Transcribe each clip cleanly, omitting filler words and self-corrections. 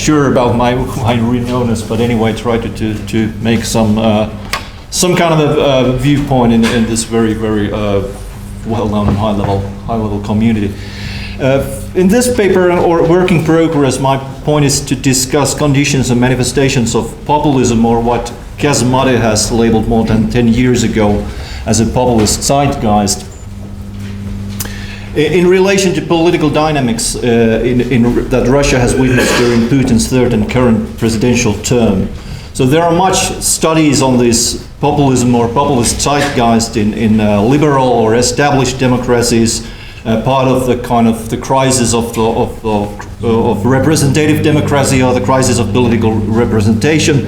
sure about my renowness, but anyway, try to make some kind of a viewpoint in this very well-known high-level community. In this paper, or work in progress, my point is to discuss conditions and manifestations of populism, or what Casamate has labeled more than 10 years ago as a populist zeitgeist, in relation to political dynamics that Russia has witnessed during Putin's third and current presidential term. So there are much studies on this populism or populist zeitgeist in liberal or established democracies, part of the kind of the crisis of representative democracy, or the crisis of political representation,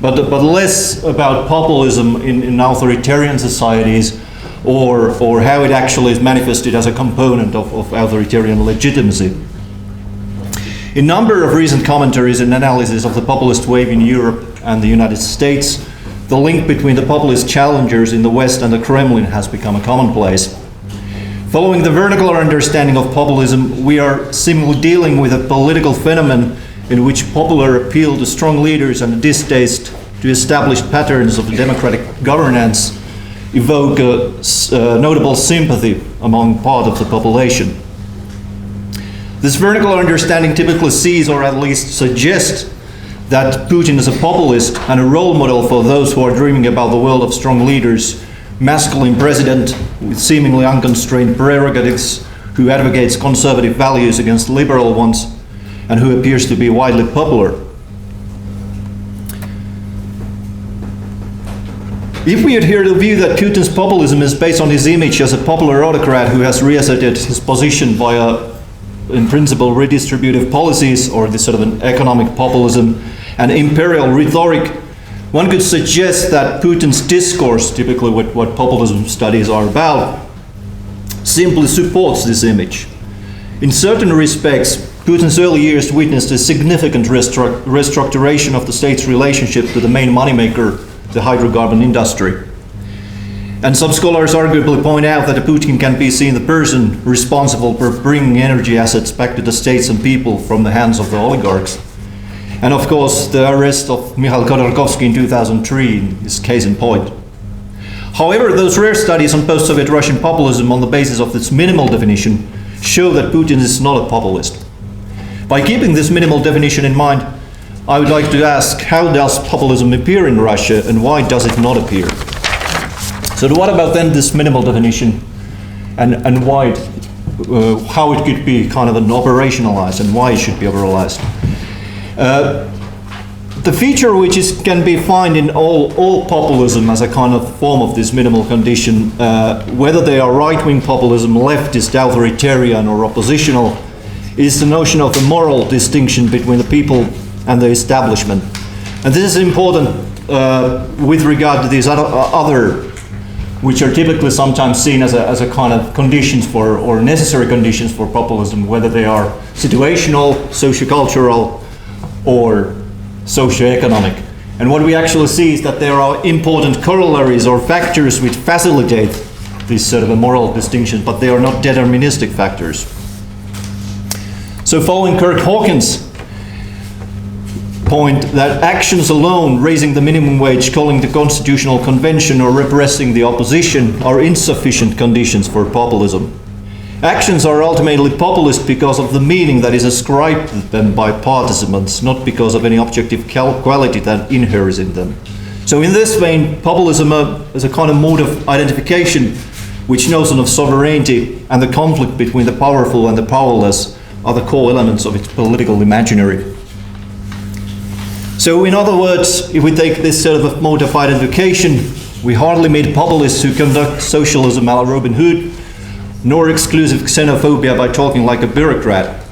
but less about populism in authoritarian societies, or how it actually is manifested as a component of authoritarian legitimacy. In a number of recent commentaries and analysis of the populist wave in Europe and the United States, the link between the populist challengers in the West and the Kremlin has become a commonplace. Following the vernacular understanding of populism, we are seemingly dealing with a political phenomenon in which popular appeal to strong leaders and a distaste to established patterns of democratic governance evoke notable sympathy among part of the population. This vernacular understanding typically sees, or at least suggests, that Putin is a populist and a role model for those who are dreaming about the world of strong leaders, masculine president with seemingly unconstrained prerogatives, who advocates conservative values against liberal ones, and who appears to be widely popular. If we adhere to the view that Putin's populism is based on his image as a popular autocrat who has reasserted his position via, in principle, redistributive policies, or this sort of an economic populism and imperial rhetoric, one could suggest that Putin's discourse, typically what populism studies are about, simply supports this image. In certain respects, Putin's early years witnessed a significant restructuration of the state's relationship to the main moneymaker, the hydrocarbon industry. And some scholars arguably point out that Putin can be seen the person responsible for bringing energy assets back to the states and people from the hands of the oligarchs. And of course, the arrest of Mikhail Khodorkovsky in 2003 is case in point. However, those rare studies on post-Soviet Russian populism on the basis of this minimal definition show that Putin is not a populist. By keeping this minimal definition in mind, I would like to ask, how does populism appear in Russia, and why does it not appear? So what about then this minimal definition, and why how it could be kind of an operationalized, and why it should be operationalized? The feature which can be found in all populism as a kind of form of this minimal condition, whether they are right-wing populism, leftist, authoritarian, or oppositional, is the notion of the moral distinction between the people and the establishment. And this is important with regard to these other, which are typically sometimes seen as a kind of conditions for, or necessary conditions for populism, whether they are situational, sociocultural, or socioeconomic. And what we actually see is that there are important corollaries or factors which facilitate this sort of a moral distinction, but they are not deterministic factors. So following Kurt Hawkins' point that actions alone, raising the minimum wage, calling the Constitutional Convention, or repressing the opposition, are insufficient conditions for populism. Actions are ultimately populist because of the meaning that is ascribed to them by participants, not because of any objective quality that inheres in them. So in this vein, populism is a kind of mode of identification which notion of sovereignty and the conflict between the powerful and the powerless are the core elements of its political imaginary. So in other words, if we take this sort of a mode of identification, we hardly meet populists who conduct socialism a la Robin Hood, nor exclusive xenophobia by talking like a bureaucrat.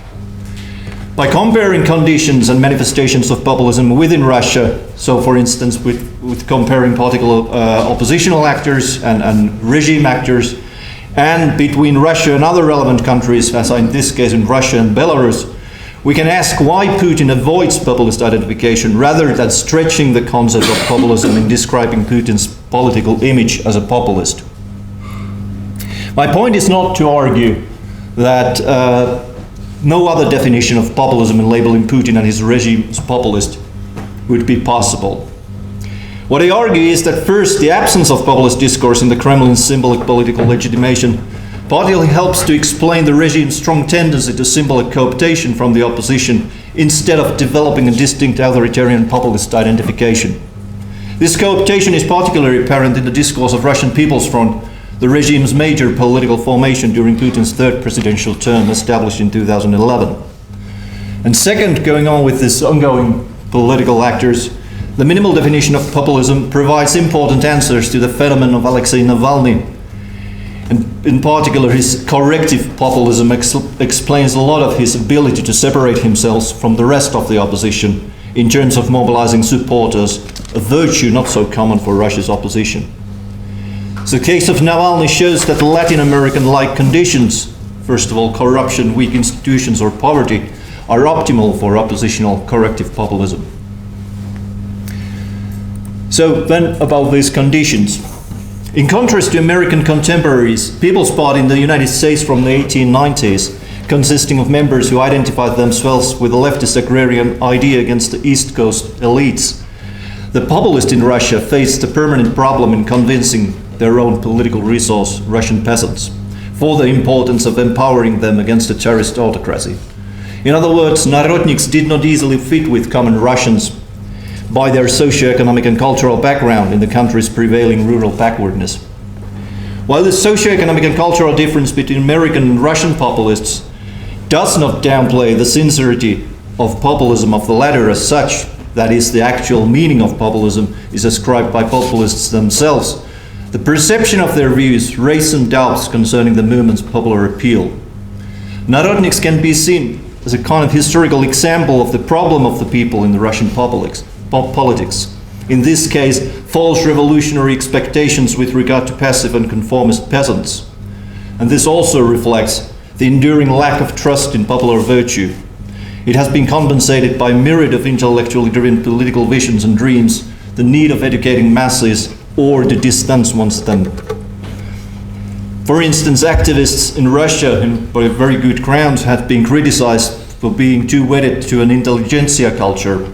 By comparing conditions and manifestations of populism within Russia, so for instance with comparing particular oppositional actors and regime actors, and between Russia and other relevant countries, as in this case in Russia and Belarus, we can ask why Putin avoids populist identification rather than stretching the concept of populism in describing Putin's political image as a populist. My point is not to argue that no other definition of populism in labeling Putin and his regime as populist would be possible. What I argue is that first, the absence of populist discourse in the Kremlin's symbolic political legitimation partly helps to explain the regime's strong tendency to symbolic cooptation from the opposition instead of developing a distinct authoritarian populist identification. This cooptation is particularly apparent in the discourse of Russian People's Front, the regime's major political formation during Putin's third presidential term, established in 2011. And second, going on with this ongoing political actors, the minimal definition of populism provides important answers to the phenomenon of Alexei Navalny. And in particular, his corrective populism explains a lot of his ability to separate himself from the rest of the opposition in terms of mobilizing supporters, a virtue not so common for Russia's opposition. So the case of Navalny shows that Latin American-like conditions, first of all corruption, weak institutions or poverty, are optimal for oppositional corrective populism. So then about these conditions. In contrast to American contemporaries, People's Party in the United States from the 1890s, consisting of members who identified themselves with the leftist agrarian idea against the East Coast elites, the populists in Russia faced a permanent problem in convincing their own political resource, Russian peasants, for the importance of empowering them against the Tsarist autocracy. In other words, Narodniks did not easily fit with common Russians by their socioeconomic and cultural background in the country's prevailing rural backwardness. While the socioeconomic and cultural difference between American and Russian populists does not downplay the sincerity of populism of the latter as such, that is, the actual meaning of populism is ascribed by populists themselves, the perception of their views raised some doubts concerning the movement's popular appeal. Narodniks can be seen as a kind of historical example of the problem of the people in the Russian politics. In this case, false revolutionary expectations with regard to passive and conformist peasants. And this also reflects the enduring lack of trust in popular virtue. It has been compensated by a myriad of intellectually driven political visions and dreams, the need of educating masses, or to distance one's them. For instance, activists in Russia, by very good grounds, have been criticized for being too wedded to an intelligentsia culture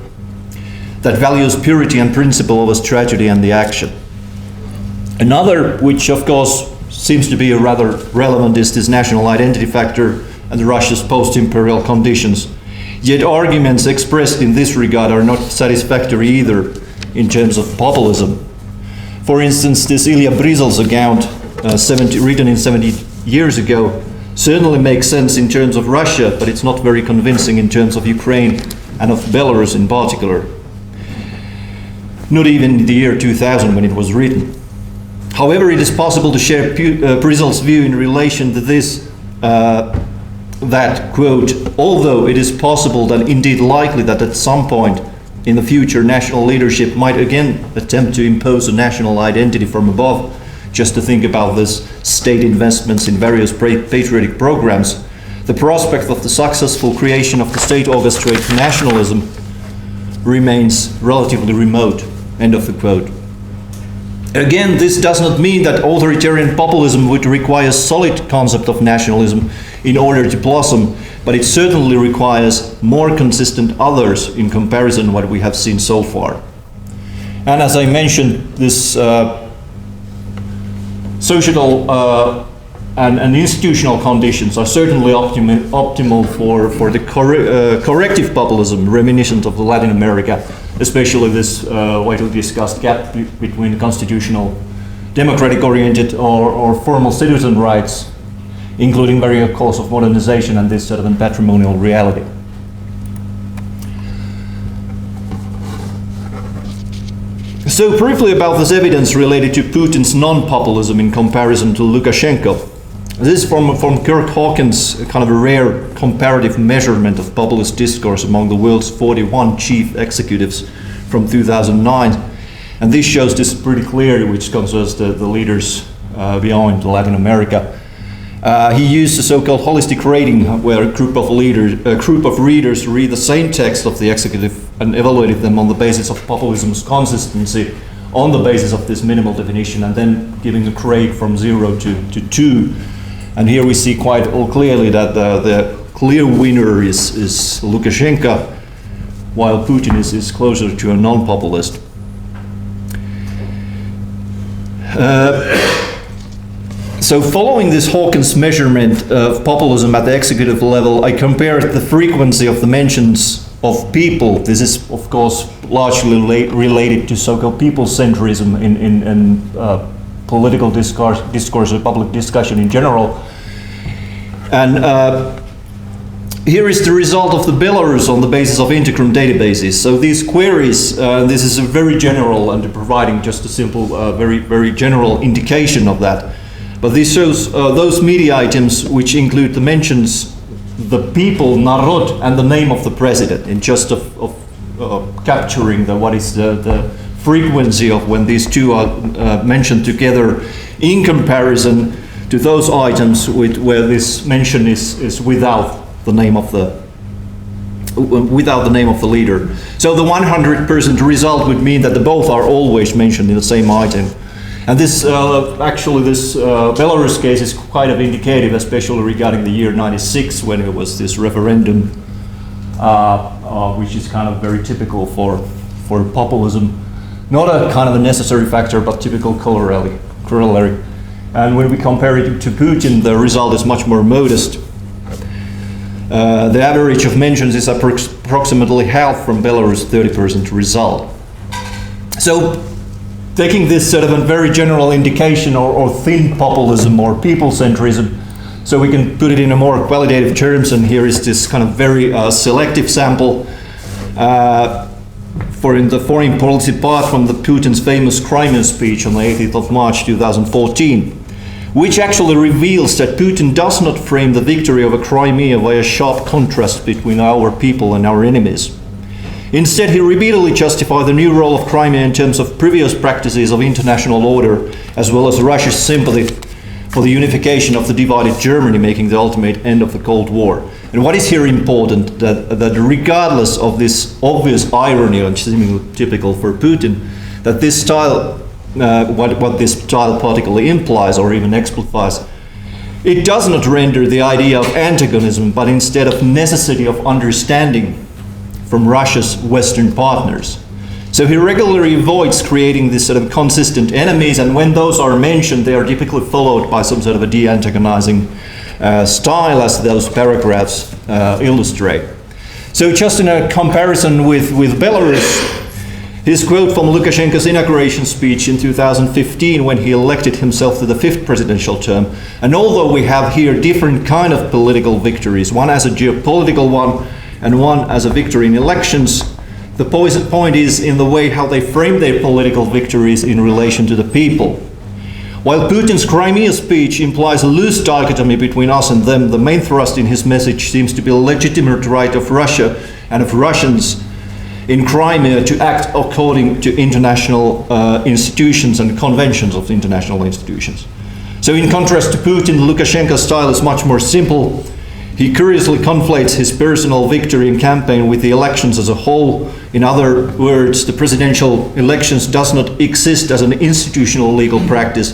that values purity and principle over tragedy and the action. Another, which of course seems to be a rather relevant, is this national identity factor and Russia's post-imperial conditions. Yet arguments expressed in this regard are not satisfactory either in terms of populism. For instance, this Ilya Bryzel's account, written in 70 years ago, certainly makes sense in terms of Russia, but it's not very convincing in terms of Ukraine and of Belarus in particular. Not even in the year 2000 when it was written. However, it is possible to share Bryzel's view in relation to this, that, quote, although it is possible and indeed likely that at some point in the future national leadership might again attempt to impose a national identity from above, just to think about this state investments in various patriotic programs, the prospect of the successful creation of the state-orchestrated nationalism remains relatively remote. End of the quote. Again, this does not mean that authoritarian populism would require a solid concept of nationalism in order to blossom, but it certainly requires more consistent others in comparison to what we have seen so far. And as I mentioned, this social and institutional conditions are certainly optimal for the corrective populism reminiscent of Latin America, especially this widely discussed gap between constitutional, democratic-oriented or formal citizen rights, including various calls of modernization and this sort of patrimonial reality. So briefly about this evidence related to Putin's non-populism in comparison to Lukashenko. This is from Kurt Hawkins, kind of a rare comparative measurement of populist discourse among the world's 41 chief executives from 2009. And this shows this pretty clearly, which concerns the leaders beyond Latin America. He used a so-called holistic rating, where a group of readers read the same text of the executive and evaluated them on the basis of populism's consistency, on the basis of this minimal definition, and then giving a grade from 0 to 2. And here we see quite clearly that the clear winner is Lukashenko, while Putin is closer to a non-populist. So following this Hawkins measurement of populism at the executive level, I compared the frequency of the mentions of people. This is, of course, largely related to so-called people-centrism in political discourse or public discussion in general. And here is the result of the Belarus on the basis of Integrum databases. So these queries, this is a very general, and providing just a simple, very general indication of that. But this shows those media items which include the mentions, the people, narod, and the name of the president, in just of capturing what is the frequency of when these two are mentioned together in comparison to those items where this mention is without the name of the leader. So the 100% result would mean that both are always mentioned in the same item. And this Belarus case is quite indicative, especially regarding the year '96, when it was this referendum, which is kind of very typical for populism. Not a kind of a necessary factor, but typical corollary. And when we compare it to Putin, the result is much more modest. The average of mentions is approximately half from Belarus' 30% result. So, taking this sort of a very general indication or thin populism or people-centrism, so we can put it in a more qualitative terms, and here is this kind of very selective sample for in the foreign policy part from the Putin's famous Crimea speech on the 18th of March 2014, which actually reveals that Putin does not frame the victory over Crimea via sharp contrast between our people and our enemies. Instead, he repeatedly justified the new role of Crimea in terms of previous practices of international order, as well as Russia's sympathy for the unification of the divided Germany, making the ultimate end of the Cold War. And what is here important, that regardless of this obvious irony, and seemingly typical for Putin, that this style, what this style particularly implies or even exemplifies, it does not render the idea of antagonism, but instead of necessity of understanding from Russia's Western partners. So he regularly avoids creating this sort of consistent enemies, and when those are mentioned, they are typically followed by some sort of a de-antagonizing style, as those paragraphs illustrate. So just in a comparison with Belarus, his quote from Lukashenko's inauguration speech in 2015 when he elected himself to the 5th presidential term, and although we have here different kind of political victories, one as a geopolitical one and one as a victory in elections, the point is in the way how they frame their political victories in relation to the people. While Putin's Crimea speech implies a loose dichotomy between us and them, the main thrust in his message seems to be a legitimate right of Russia and of Russians in Crimea to act according to international institutions and conventions of international institutions. So in contrast to Putin, Lukashenko's style is much more simple. He curiously conflates his personal victory and campaign with the elections as a whole. In other words, the presidential elections does not exist as an institutional legal practice,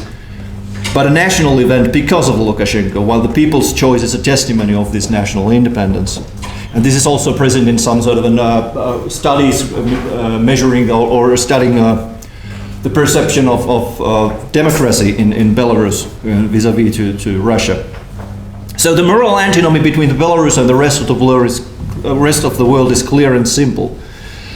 but a national event because of Lukashenko, while the people's choice is a testimony of this national independence. And this is also present in some sort of studies measuring or studying the perception of democracy in Belarus vis-à-vis to Russia. So the moral antinomy between Belarus and the rest of the world is clear and simple.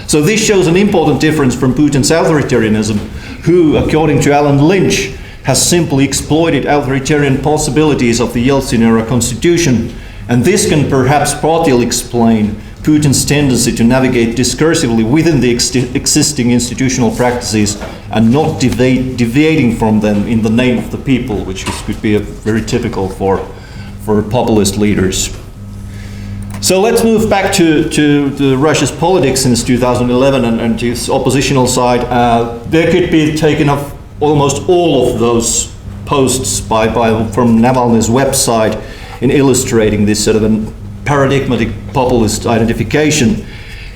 So this shows an important difference from Putin's authoritarianism, who, according to Alan Lynch, has simply exploited authoritarian possibilities of the Yeltsin-era constitution, and this can perhaps partly explain Putin's tendency to navigate discursively within the existing institutional practices and not deviating from them in the name of the people, which could be very typical for populist leaders. So let's move back to Russia's politics since 2011 and to its oppositional side. There could be taken up almost all of those posts from Navalny's website in illustrating this sort of a paradigmatic populist identification.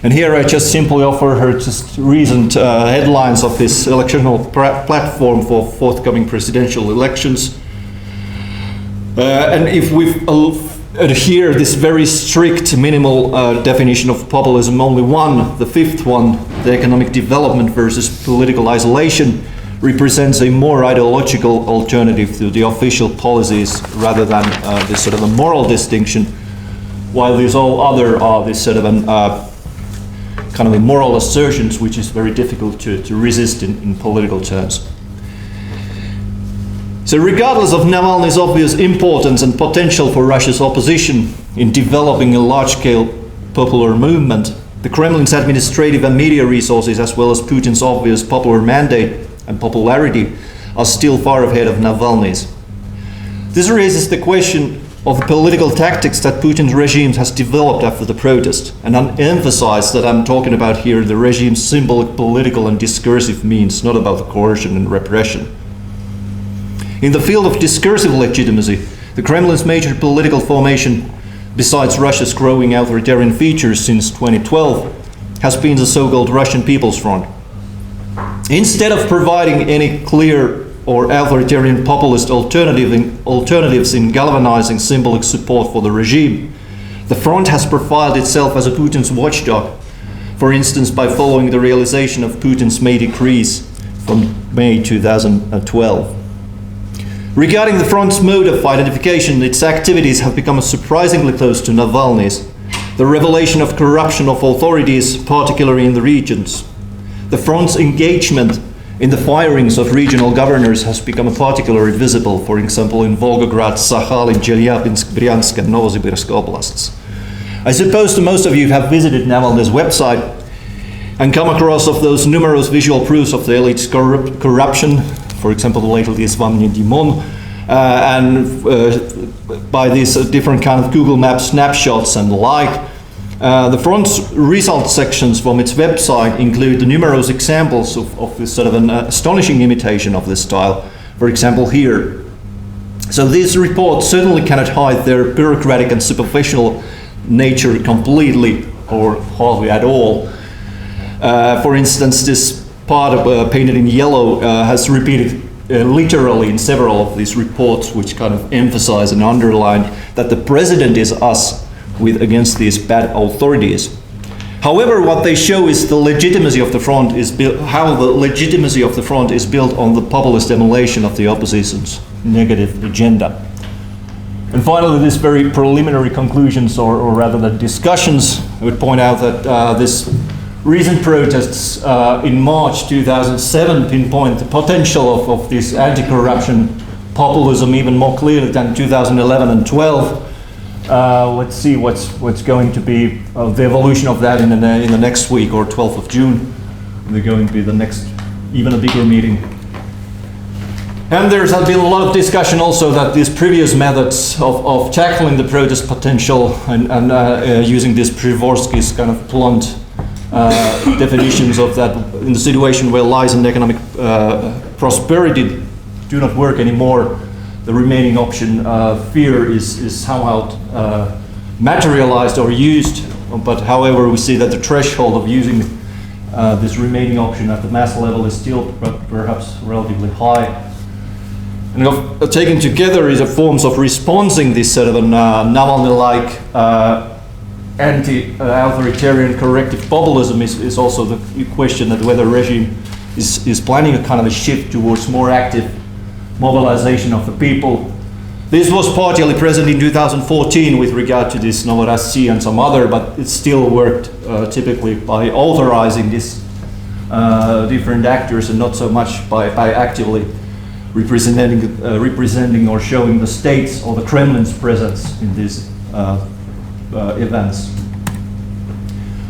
And here I just simply offer her just recent headlines of this electoral platform for forthcoming presidential elections. And if we adhere this very strict minimal definition of populism. Only one, the fifth one, the economic development versus political isolation, represents a more ideological alternative to the official policies rather than this sort of a moral distinction, while these all other are this sort of an kind of a moral assertions which is very difficult to resist in political terms. So regardless of Navalny's obvious importance and potential for Russia's opposition in developing a large-scale popular movement, the Kremlin's administrative and media resources, as well as Putin's obvious popular mandate and popularity, are still far ahead of Navalny's. This raises the question of the political tactics that Putin's regime has developed after the protest, and emphasize that I'm talking about here the regime's symbolic, political and discursive means, not about the coercion and repression. In the field of discursive legitimacy, the Kremlin's major political formation, besides Russia's growing authoritarian features since 2012, has been the so-called Russian People's Front. Instead of providing any clear or authoritarian populist alternatives in galvanizing symbolic support for the regime, the front has profiled itself as a Putin's watchdog, for instance by following the realization of Putin's May decrees from May 2012. Regarding the front's mode of identification, its activities have become surprisingly close to Navalny's. The revelation of corruption of authorities, particularly in the regions. The front's engagement in the firings of regional governors has become particularly visible, for example, in Volgograd, Sakhalin, Chelyabinsk, Bryansk, and Novosibirsk oblasts. I suppose that most of you have visited Navalny's website and come across of those numerous visual proofs of the elite's corruption, for example, lately is Vam Dimon, and by these different kind of Google Maps snapshots and the like. The front's results sections from its website include the numerous examples of this sort of an astonishing imitation of this style, for example here. So these reports certainly cannot hide their bureaucratic and superficial nature completely or hardly at all. For instance, this part of, painted in yellow has repeated literally in several of these reports, which kind of emphasize and underline that the president is us against these bad authorities. However, what they show is the legitimacy of the front is built, how the legitimacy of the front is built on the populist emulation of the opposition's negative agenda. And finally, these very preliminary conclusions, or rather the discussions, I would point out that this recent protests in March 2007 pinpoint the potential of this anti-corruption populism even more clearly than 2011 and 12. Let's see what's going to be the evolution of that in the next week, or 12th of June. They're going to be the next, even a bigger meeting. And there's been a lot of discussion also that these previous methods of tackling the protest potential and using this Prigozhin's kind of blunt definitions of that in the situation where lies and economic prosperity do not work anymore. The remaining option, fear, is somehow materialized or used, but however we see that the threshold of using this remaining option at the mass level is still perhaps relatively high. And taken together is a forms of responding this sort of a Navalny-like anti-authoritarian corrective populism is also the question that whether regime is planning a kind of a shift towards more active mobilization of the people. This was partially present in 2014 with regard to this Novorossiya and some other, but it still worked typically by authorizing these different actors and not so much by actively representing or showing the state's or the Kremlin's presence in these events.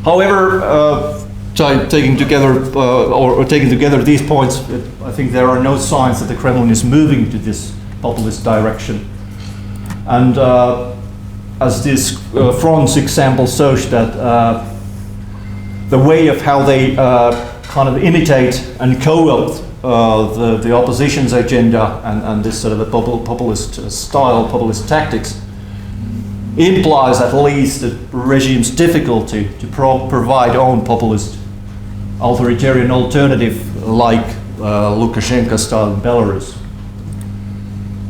However, taking together these points, I think there are no signs that the Kremlin is moving to this populist direction. And as this front's example shows, that the way of how they kind of imitate and co-opt the opposition's agenda and this sort of a populist style, populist tactics, implies at least the regime's difficulty to provide own populist authoritarian alternative like Lukashenko style in Belarus.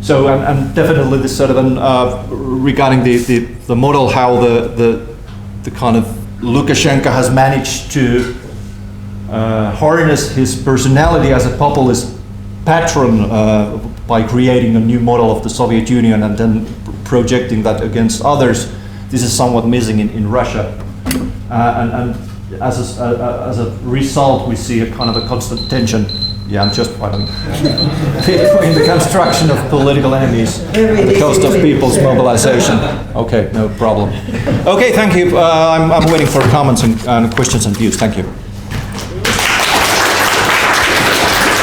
So, and definitely this sort of regarding the model, how the kind of Lukashenko has managed to harness his personality as a populist patron by creating a new model of the Soviet Union and then projecting that against others. This is somewhat missing in Russia, and as a result, we see a kind of a constant tension. Yeah, I'm just between the construction of political enemies and the cost of people's mobilization. Okay, no problem. Okay, thank you. I'm waiting for comments and questions and views. Thank you.